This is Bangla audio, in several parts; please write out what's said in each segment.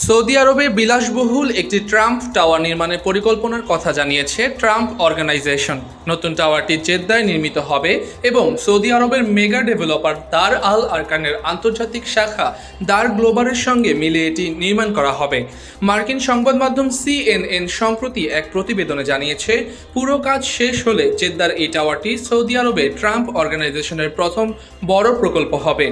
সৌদি আরবে বিলাসবহুল একটি ট্রাম্প টাওয়ার নির্মাণের পরিকল্পনার কথা জানিয়েছে ট্রাম্প অর্গানাইজেশন। নতুন টাওয়ারটি জেদ্দায় নির্মিত হবে এবং সৌদি আরবের মেগা ডেভেলপার দার আল আরকানের আন্তর্জাতিক শাখা দার গ্লোবালের সঙ্গে মিলে এটি নির্মাণ করা হবে। মার্কিন সংবাদ মাধ্যম CNN সম্প্রতি এক প্রতিবেদনে জানিয়েছে, পুরো কাজ শেষ হলে জেদ্দার এই টাওয়ারটি সৌদি আরবে ট্রাম্প অর্গানাইজেশনের প্রথম বড় প্রকল্প হবে।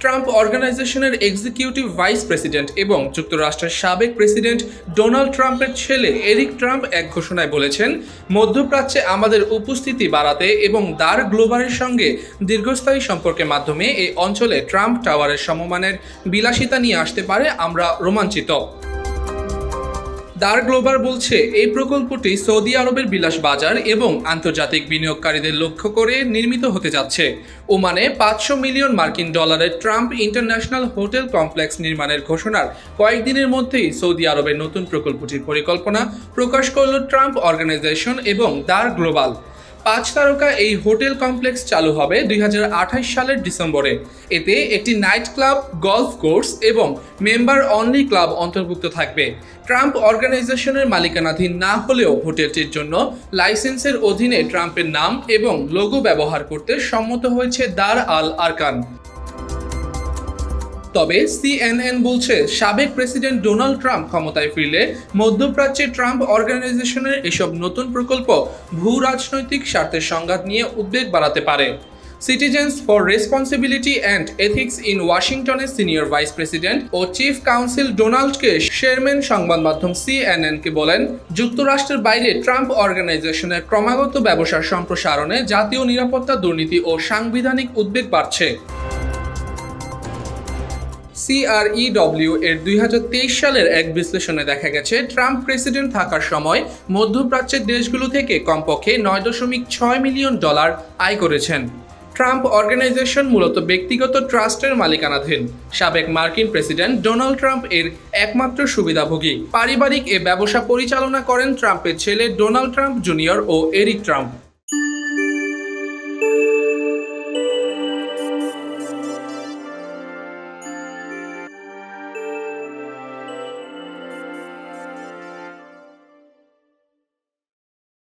ট্রাম্প অর্গানাইজেশনের এক্সিকিউটিভ ভাইস প্রেসিডেন্ট এবং যুক্তরাষ্ট্রের সাবেক প্রেসিডেন্ট ডোনাল্ড ট্রাম্পের ছেলে এরিক ট্রাম্প এক ঘোষণায় বলেছেন, মধ্যপ্রাচ্যে আমাদের উপস্থিতি বাড়াতে এবং দার গ্লোবালের সঙ্গে দীর্ঘস্থায়ী সম্পর্কের মাধ্যমে এই অঞ্চলে ট্রাম্প টাওয়ারের সমমানের বিলাসিতা নিয়ে আসতে পারে আমরা রোমাঞ্চিত। দার গ্লোবাল বলছে, এই প্রকল্পটি সৌদি আরবের বিলাস বাজার এবং আন্তর্জাতিক বিনিয়োগকারীদের লক্ষ্য করে নির্মিত হতে যাচ্ছে। ওমানে $500 million Trump international hotel complex নির্মাণের ঘোষণার কয়েকদিনের মধ্যেই সৌদি আরবের নতুন প্রকল্পটির পরিকল্পনা প্রকাশ করল ট্রাম্প অর্গানাইজেশন এবং দার গ্লোবাল। 5 তারকা এই হোটেল কমপ্লেক্স চালু হবে 2028 সালের ডিসেম্বরে। এতে একটি নাইট ক্লাব, গলফ কোর্স এবং মেম্বার অনলি ক্লাব অন্তর্ভুক্ত থাকবে। ট্রাম্প অর্গানাইজেশনের মালিকানাধীন না হলেও হোটেলটির জন্য লাইসেন্সের অধীনে ট্রাম্পের নাম এবং লোগো ব্যবহার করতে সম্মত হয়েছে দার আল আরকান। তবে CNN বলছে, সাবেক প্রেসিডেন্ট ডোনাল্ড ট্রাম্প ক্ষমতায় ফিরলে মধ্যপ্রাচ্যে ট্রাম্প অর্গানাইজেশনের এসব নতুন প্রকল্প ভূ রাজনৈতিক স্বার্থের সংঘাত নিয়ে উদ্বেগ বাড়াতে পারে। Citizens for responsibility and ethics in ওয়াশিংটনের সিনিয়র ভাইস প্রেসিডেন্ট ও চিফ কাউন্সিল ডোনাল্ডকে শেরম্যান সংবাদ মাধ্যম CNN-কে বলেন, যুক্তরাষ্ট্রের বাইরে ট্রাম্প অর্গানাইজেশনের ক্রমাগত ব্যবসার সম্প্রসারণে জাতীয় নিরাপত্তা, দুর্নীতি ও সাংবিধানিক উদ্বেগ বাড়ছে। CREW এর 2023 সালের এক বিশ্লেষণে দেখা গেছে, ট্রাম্প প্রেসিডেন্ট থাকার সময় মধ্যপ্রাচ্যের দেশগুলো থেকে কমপক্ষে $9.6 মিলিয়ন আয় করেছেন। ট্রাম্প অর্গানাইজেশন মূলত ব্যক্তিগত ট্রাস্টের মালিকানাধীন। সাবেক মার্কিন প্রেসিডেন্ট ডোনাল্ড ট্রাম্প এর একমাত্র সুবিধাভোগী। পারিবারিক এ ব্যবসা পরিচালনা করেন ট্রাম্পের ছেলে ডোনাল্ড ট্রাম্প জুনিয়র ও এরিক ট্রাম্প।